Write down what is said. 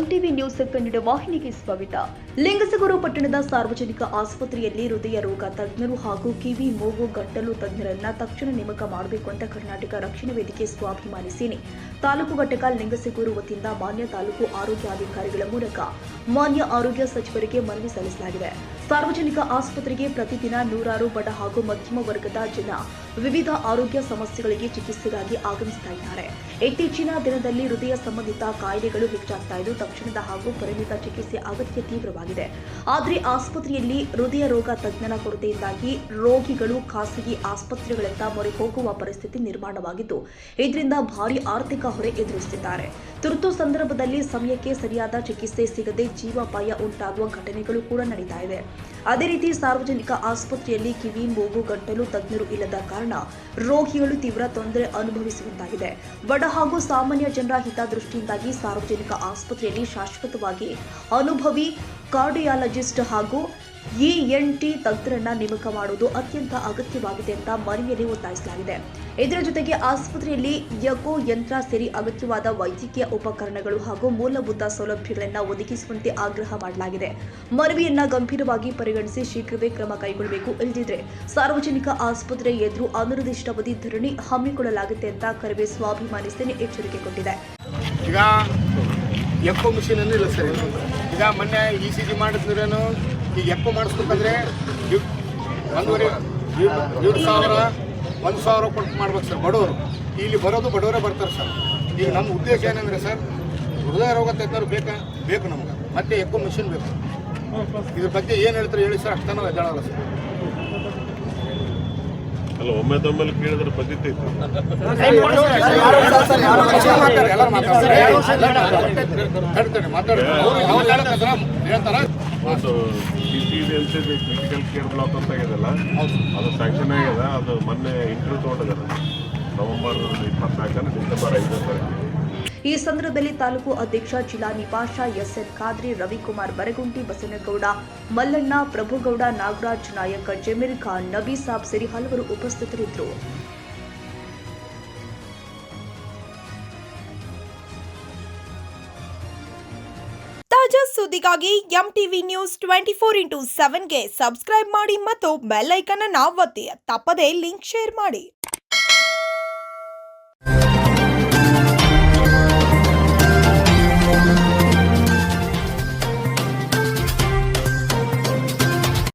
MTV news Kannada ವಾಹಿನಿಗೆ ಸ್ವಾಗತ. ಲಿಂಗಸಗೂರು ಪಟ್ಟಣದ ಸಾರ್ವಜನಿಕ ಆಸ್ಪತ್ರೆಯಲ್ಲಿ ಹೃದಯ ರೋಗ ತಜ್ಞರು ಹಾಗೂ ಕಿವಿ ಮೂಗು ಗಂಟಲು ತಜ್ಞರನ್ನ ತಕ್ಷಣ ನೇಮಕ ಮಾಡಬೇಕು ಅಂತ ಕರ್ನಾಟಕ ರಕ್ಷಣಾ ವೇದಿಕೆ ಸ್ವಾಭಿಮಾನಿ ಸೇನೆ ತಾಲೂಕು ಘಟಕ ಲಿಂಗಸಗೂರು ವತಿಯಿಂದ ಮಾನ್ಯ ತಾಲೂಕು ಆರೋಗ್ಯಾಧಿಕಾರಿಗಳ ಮೂಲಕ ಮಾನ್ಯ ಆರೋಗ್ಯ ಸಚಿವರಿಗೆ ಮನವಿ ಸಲ್ಲಿಸಲಾಗಿದೆ. ಸಾರ್ವಜನಿಕ ಆಸ್ಪತ್ರೆಗೆ ಪ್ರತಿದಿನ ನೂರಾರು ಬಡ ಹಾಗೂ ಮಧ್ಯಮ ವರ್ಗದ ಜನ ವಿವಿಧ ಆರೋಗ್ಯ ಸಮಸ್ಯೆಗಳಿಗೆ ಚಿಕಿತ್ಸೆಗಾಗಿ ಆಗಮಿಸುತ್ತಾ ಇದ್ದಾರೆ. ಇತ್ತೀಚಿನ ದಿನದಲ್ಲಿ ಹೃದಯ ಸಂಬಂಧಿತ ಕಾಯಿಲೆಗಳು ಹೆಚ್ಚಾಗ್ತಾ ಇದ್ದು ತಕ್ಷಣದ ಹಾಗೂ ಪರಿಣಿತ ಚಿಕಿತ್ಸೆ ಅಗತ್ಯ ತೀವ್ರವಾಗಿದೆ. ಆದರೆ ಆಸ್ಪತ್ರೆಯಲ್ಲಿ ಹೃದಯ ರೋಗ ತಜ್ಞರ ಕೊರತೆಯಿಂದಾಗಿ ರೋಗಿಗಳು ಖಾಸಗಿ ಆಸ್ಪತ್ರೆಗಳತ್ತ ಮೊರೆ ಹೋಗುವ ಪರಿಸ್ಥಿತಿ ನಿರ್ಮಾಣವಾಗಿದ್ದು ಇದರಿಂದ ಭಾರಿ ಆರ್ಥಿಕ ಹೊರೆ ಎದುರಿಸುತ್ತಿದ್ದಾರೆ. ತುರ್ತು ಸಂದರ್ಭದಲ್ಲಿ ಸಮಯಕ್ಕೆ ಸರಿಯಾದ ಚಿಕಿತ್ಸೆ ಸಿಗದೆ ಜೀವಾಪಾಯ ಉಂಟಾಗುವ ಘಟನೆಗಳು ಕೂಡ ನಡೀತಾ ಇದೆ. ಅದೇ ರೀತಿ ಸಾರ್ವಜನಿಕ ಆಸ್ಪತ್ರೆಯಲ್ಲಿ ಕಿವಿ ಮೂಗು ಗಂಟಲು ತಜ್ಞರು ಇಲ್ಲದ ಕಾರಣ ರೋಗಿಗಳು ತೀವ್ರ ತೊಂದರೆ ಅನುಭವಿಸುವಂತಾಗಿದೆ. ಬಡ ಹಾಗೂ ಸಾಮಾನ್ಯ ಜನರ ಹಿತದೃಷ್ಟಿಯಿಂದಾಗಿ ಸಾರ್ವಜನಿಕ ಆಸ್ಪತ್ರೆಯಲ್ಲಿ ಶಾಶ್ವತವಾಗಿ ಅನುಭವಿ ಕಾರ್ಡಿಯಾಲಜಿಸ್ಟ್ ಹಾಗೂ ENT ತಜ್ಞರನ್ನ ನೇಮಕ ಮಾಡುವುದು ಅತ್ಯಂತ ಅಗತ್ಯವಾಗಿದೆ ಅಂತ ಮನವಿಯಲ್ಲಿ ಒತ್ತಾಯಿಸಲಾಗಿದೆ. ಇದರ ಜೊತೆಗೆ ಆಸ್ಪತ್ರೆಯಲ್ಲಿ ಎಕೋ ಯಂತ್ರ ಸೇರಿ ಅಗತ್ಯವಾದ ವೈದ್ಯಕೀಯ ಉಪಕರಣಗಳು ಹಾಗೂ ಮೂಲಭೂತ ಸೌಲಭ್ಯಗಳನ್ನು ಒದಗಿಸುವಂತೆ ಆಗ್ರಹ ಮಾಡಲಾಗಿದೆ. ಮನವಿಯನ್ನ ಗಂಭೀರವಾಗಿ ಪರಿಗಣಿಸಿ ಶೀಘ್ರವೇ ಕ್ರಮ ಕೈಗೊಳ್ಳಬೇಕು. ಇಲ್ಲದಿದ್ದರೆ ಸಾರ್ವಜನಿಕ ಆಸ್ಪತ್ರೆ ಎದುರು ಅನಿರ್ದಿಷ್ಟಾವಧಿ ಧರಣಿ ಹಮ್ಮಿಕೊಳ್ಳಲಾಗುತ್ತೆ ಅಂತ ಕರವೇ ಸ್ವಾಭಿಮಾನಿ ಸೇನೆ ಎಚ್ಚರಿಕೆ ಕೊಟ್ಟಿದೆ. ಈಗ ಎಕೋ ಮಿಷಿನ್ ಇಲ್ಲ ಸರ್. ಈಗ ಮೊನ್ನೆ ECG ಮಾಡಿದ್ರೇನು ಈಗ ಎಕೋ ಮಾಡಿಸ್ಬೇಕಂದ್ರೆ 1,000 ಕೊಟ್ಟು ಮಾಡ್ಬೇಕು ಸರ್ ಬಡವರು. ಇಲ್ಲಿ ಬರೋದು ಬಡವರೇ ಬರ್ತಾರೆ ಸರ್. ಈಗ ನಮ್ಮ ಉದ್ದೇಶ ಏನಂದರೆ ಸರ್, ಹೃದಯ ರೋಗ ತಜ್ಞರು ಬೇಕು ನಮ್ಗೆ, ಮತ್ತೆ ಎಕೋ ಮಿಷಿನ್ ಬೇಕು. ಇದ್ರ ಬಗ್ಗೆ ಏನು ಹೇಳ್ತಾರೆ ಹೇಳಿ ಸರ್, ಅಷ್ಟನ್ನು ಎದ್ದೇಳಲ್ಲ ಸರ್. ಅಲ್ಲ, ಒಮ್ಮೆದೊಮ್ಮೆಲೆ ಕೇಳಿದ್ರೆ ಪದ್ಧತಿ ಕ್ರಿಟಿಕಲ್ ಕೇರ್ ಬ್ಲಾಕ್ ಅಂತ ಆಗಿದೆಲ್ಲ, ಅದು ಸ್ಯಾಂಕ್ಷನ್ ಆಗಿದೆ. ಅದು ಮೊನ್ನೆ ಇಂಟರ್ವ್ಯೂ ತೊಗೊಂಡಿದ್ದಾರೆ ನವೆಂಬರ್ 24 ಡಿಸೆಂಬರ್ 5 ತಾರೀಕು. ಈ ಸಂದರ್ಭದಲ್ಲಿ ತಾಲೂಕು ಅಧ್ಯಕ್ಷ ಚಿಲಾನಿ ಪಾಷಾ, SN ಖಾದ್ರಿ, ರವಿಕುಮಾರ್ ಬರಗುಂಟಿ, ಬಸನಗೌಡ, ಮಲ್ಲಣ್ಣ, ಪ್ರಭುಗೌಡ, ನಾಗರಾಜ್ ನಾಯಕ, ಜಮೀರ್ ಖಾನ್, ನಬಿ ಸಾಬ್ ಸೇರಿ ಹಲವರು ಉಪಸ್ಥಿತರಿದ್ದರು. ತಾಜಾ ಸುದ್ದಿಗಾಗಿ ಎಂಟಿವಿ ನ್ಯೂಸ್ 24/7ಗೆ ಸಬ್ಸ್ಕ್ರೈಬ್ ಮಾಡಿ ಮತ್ತು ಬೆಲ್ ಐಕಾನ್ ಅನ್ನು ಒತ್ತಿ. ತಪ್ಪದೇ ಲಿಂಕ್ ಶೇರ್ ಮಾಡಿ.